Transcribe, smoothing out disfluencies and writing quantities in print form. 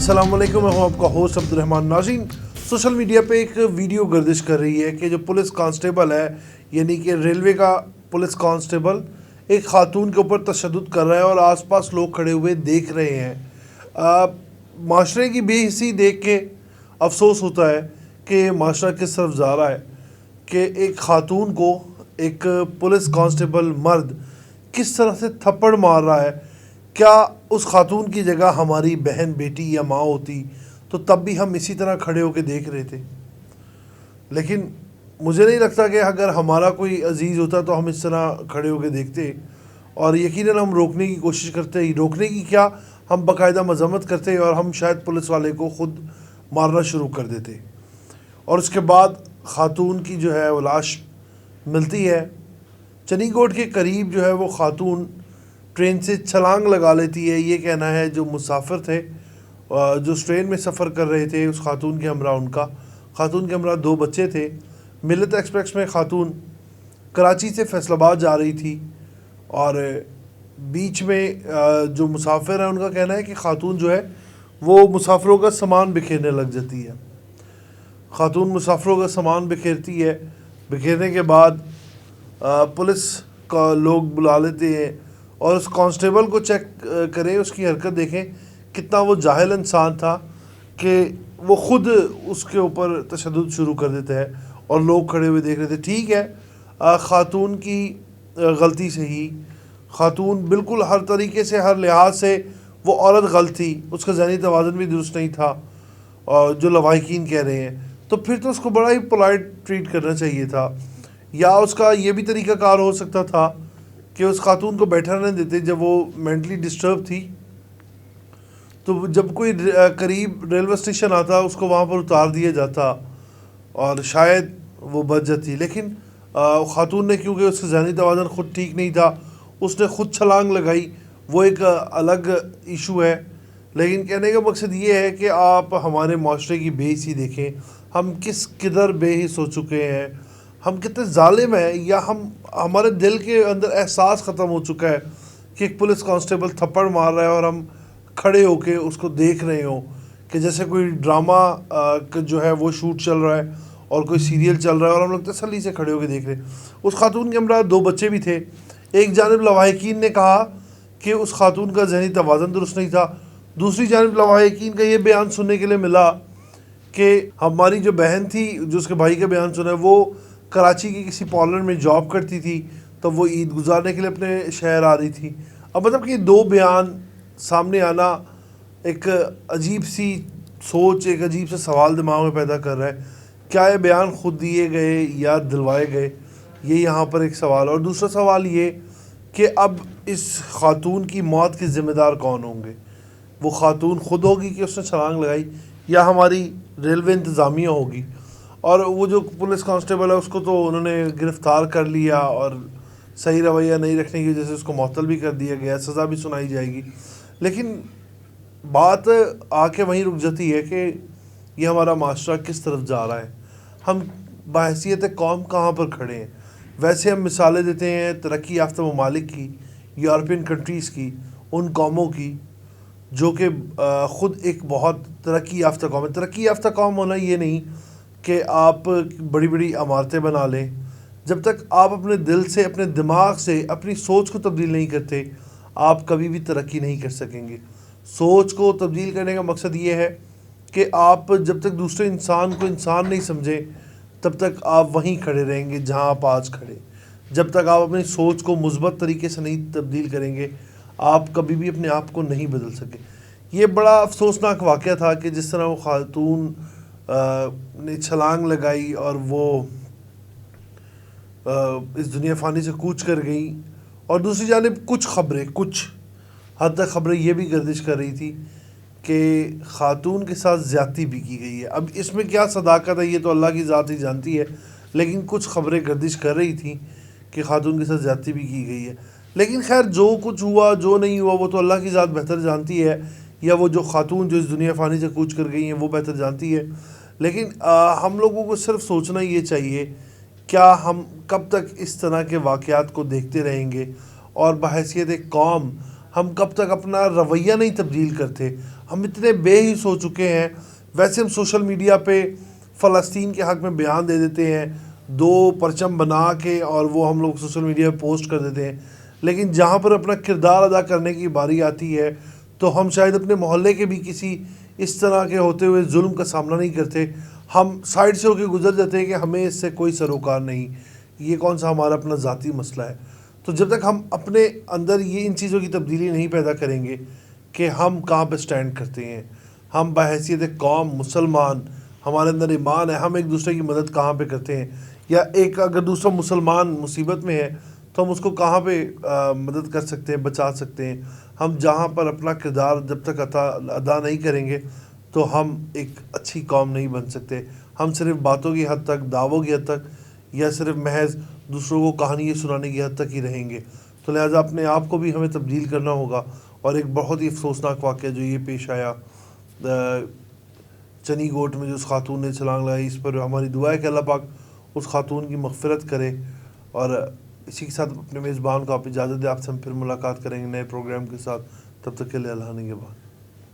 अस्सलाम वालेकुम, मैं हूं आपका होस्ट अब्दुर्रहमान। नाज़रीन, सोशल मीडिया पे एक वीडियो गर्दिश कर रही है कि जो पुलिस कांस्टेबल है, यानी कि रेलवे का पुलिस कांस्टेबल एक खातून के ऊपर तशद्दुद कर रहा है और आसपास लोग खड़े हुए देख रहे हैं। माशरे की बेहिसी देख के अफसोस होता है कि माशरा किस तरफ जा रहा है कि एक खातून को एक पुलिस कांस्टेबल मर्द किस तरह से थप्पड़ मार रहा है। क्या उस खातून की जगह हमारी बहन, बेटी या माँ होती तो तब भी हम इसी तरह खड़े होकर देख रहे थे। लेकिन मुझे नहीं लगता कि अगर हमारा कोई अजीज़ होता तो हम इस तरह खड़े होकर देखते, और यकीनन हम रोकने की कोशिश करते ही, रोकने की क्या, हम बाकायदा मजम्मत करते और हम शायद पुलिस वाले को ख़ुद मारना शुरू कर देते। और उसके बाद खातून की जो है वो लाश मिलती है। चनीगोड के करीब जो है वो खातून ट्रेन से छलांग लगा लेती है। ये कहना है जो मुसाफिर थे, जो ट्रेन में सफ़र कर रहे थे, उस खातून के हमरा दो बच्चे थे। मिलत एक्सप्रेस में खातून कराची से फैसलाबाद जा रही थी और बीच में जो मुसाफिर हैं उनका कहना है कि खातून जो है वो मुसाफिरों का सामान बिखेरने लग जाती है। खातून मुसाफिरों का सामान बिखेरती है। बिखेरने के बाद पुलिस का लोग बुला लेते हैं और उस कांस्टेबल को चेक करें, उसकी हरकत देखें, कितना वो जाहिल इंसान था कि वो ख़ुद उसके ऊपर तशद्दुद शुरू कर देता है और लोग खड़े हुए देख रहे थे। ठीक है, ख़ातून की गलती से ही, ख़ातून बिल्कुल हर तरीके से, हर लिहाज से वो औरत गलत थी, उसका ज़हनी तवाज़ुन भी दुरुस्त नहीं था और जो लवाहिकीन कह रहे हैं, तो फिर तो उसको बड़ा ही पोलाइट ट्रीट करना चाहिए था। या उसका ये भी तरीक़ाकार हो सकता था कि उस खातून को बैठा रहने देते जब वो मेंटली डिस्टर्ब थी, तो जब कोई करीब रेलवे स्टेशन आता उसको वहाँ पर उतार दिया जाता और शायद वो बच जाती। लेकिन खातून ने, क्योंकि उसका ज़हनी तवाज़ुन ख़ुद ठीक नहीं था, उसने ख़ुद छलांग लगाई। वो एक अलग इशू है। लेकिन कहने का मकसद ये है कि आप हमारे माशरे की बेहिसी देखें, हम किधर बेहिस हो चुके हैं, हम कितने जालिम हैं, या हमारे दिल के अंदर एहसास ख़त्म हो चुका है कि एक पुलिस कांस्टेबल थप्पड़ मार रहा है और हम खड़े होके उसको देख रहे हो कि जैसे कोई ड्रामा जो है वो शूट चल रहा है और कोई सीरियल चल रहा है और हम लोग तसल्ली से खड़े होकर देख रहे हैं। उस खातून के हमरा दो बच्चे भी थे। एक जानिब लवाहिकीन ने कहा कि उस खातून का ज़हनी तवाज़ुन दुरुस्त नहीं था, दूसरी जानिब लवाहिकीन का ये बयान सुनने के लिए मिला कि हमारी जो बहन थी, जो उसके भाई का बयान सुना है, वो कराची की किसी पार्लर में जॉब करती थी, तो वो ईद गुजारने के लिए अपने शहर आ रही थी। अब मतलब कि दो बयान सामने आना एक अजीब सी सोच, एक अजीब सा सवाल दिमाग में पैदा कर रहा है। क्या ये बयान ख़ुद दिए गए या दिलवाए गए, ये यहाँ पर एक सवाल। और दूसरा सवाल ये कि अब इस खातून की मौत के ज़िम्मेदार कौन होंगे? वो खातून ख़ुद होगी कि उसने छलांग लगाई, या हमारी रेलवे इंतज़ामिया होगी? और वो जो पुलिस कांस्टेबल है उसको तो उन्होंने गिरफ़्तार कर लिया और सही रवैया नहीं रखने की वजह से उसको मुअत्तल भी कर दिया गया, सज़ा भी सुनाई जाएगी। लेकिन बात आके वहीं रुक जाती है कि ये हमारा माशरा किस तरफ जा रहा है, हम बहैसियत कौम कहाँ पर खड़े हैं। वैसे हम मिसालें देते हैं तरक्की याफ्ता ममालिक की, यूरोपियन कंट्रीज़ की, उन कौमों की जो कि ख़ुद एक बहुत तरक्की याफ्ता कौम है। तरक्की याफ्ता कौम होना ये नहीं कि आप बड़ी बड़ी इमारतें बना लें। जब तक आप अपने दिल से, अपने दिमाग से अपनी सोच को तब्दील नहीं करते, आप कभी भी तरक्की नहीं कर सकेंगे। सोच को तब्दील करने का मकसद ये है कि आप जब तक दूसरे इंसान को इंसान नहीं समझें, तब तक आप वहीं खड़े रहेंगे जहां आप आज खड़े। जब तक आप अपनी सोच को मुस्बत तरीके से नहीं तब्दील करेंगे, आप कभी भी अपने आप को नहीं बदल सके। ये बड़ा अफसोसनाक वाक़या था कि जिस तरह वो खातून ने छलांग लगाई और वो इस दुनिया फ़ानी से कूच कर गई। और दूसरी जानिब कुछ हद तक ख़बरें ये भी गर्दिश कर रही थी कि ख़ातून के साथ ज़्यादती भी की गई है। अब इसमें क्या सदाकत है ये तो अल्लाह की ज़ात ही जानती है, लेकिन कुछ ख़बरें गर्दिश कर रही थी कि ख़ातून के साथ ज़्यादती भी की गई है। लेकिन खैर, जो कुछ हुआ जो नहीं हुआ वो तो अल्लाह की ज़ात बेहतर जानती है, या वो जो ख़ातून जो इस दुनिया फ़ानी से कूच कर गई हैं वो बेहतर जानती है। लेकिन हम लोगों को सिर्फ सोचना ये चाहिए, क्या हम कब तक इस तरह के वाक़यात को देखते रहेंगे, और बहैसियत एक कौम हम कब तक अपना रवैया नहीं तब्दील करते, ہم اتنے بے حس ہو چکے ہیں. ویسے ہم سوشل میڈیا پہ فلسطین کے حق میں بیان دے دیتے ہیں 2 پرچم بنا کے اور وہ ہم لوگ سوشل میڈیا پہ پوسٹ کر دیتے ہیں, لیکن جہاں پر اپنا کردار ادا کرنے کی باری آتی ہے تو ہم شاید اپنے محلے کے بھی کسی اس طرح کے ہوتے ہوئے ظلم کا سامنا نہیں کرتے. ہم سائڈ سے ہو کے گزر جاتے ہیں کہ ہمیں اس سے کوئی سروکار نہیں, یہ کون سا ہمارا اپنا ذاتی مسئلہ ہے. تو جب تک ہم اپنے اندر یہ ان چیزوں کی تبدیلی نہیں پیدا کریں گے کہ ہم کہاں پہ سٹینڈ کرتے ہیں, ہم بحیثیت قوم مسلمان, ہمارے اندر ایمان ہے, ہم ایک دوسرے کی مدد کہاں پہ کرتے ہیں, یا ایک اگر دوسرا مسلمان مصیبت میں ہے تو ہم اس کو کہاں پہ مدد کر سکتے ہیں, بچا سکتے ہیں. ہم جہاں پر اپنا کردار جب تک ادا نہیں کریں گے تو ہم ایک اچھی قوم نہیں بن سکتے. ہم صرف باتوں کی حد تک, دعووں کی حد تک, یا صرف محض دوسروں کو کہانی سنانے کی حد تک ہی رہیں گے. تو لہٰذا اپنے آپ کو بھی ہمیں تبدیل کرنا ہوگا. اور ایک بہت ہی افسوسناک واقعہ جو یہ پیش آیا چنی گوٹ میں, جو اس خاتون نے چھلانگ لگائی, اس پر ہماری دعا ہے کہ اللہ پاک اس خاتون کی مغفرت کرے. اور اسی کے ساتھ اپنے میزبان کو آپ اجازت دیں, آپ سے ہم پھر ملاقات کریں گے نئے پروگرام کے ساتھ. تب تک کے لیے اللہ نے کے بعد.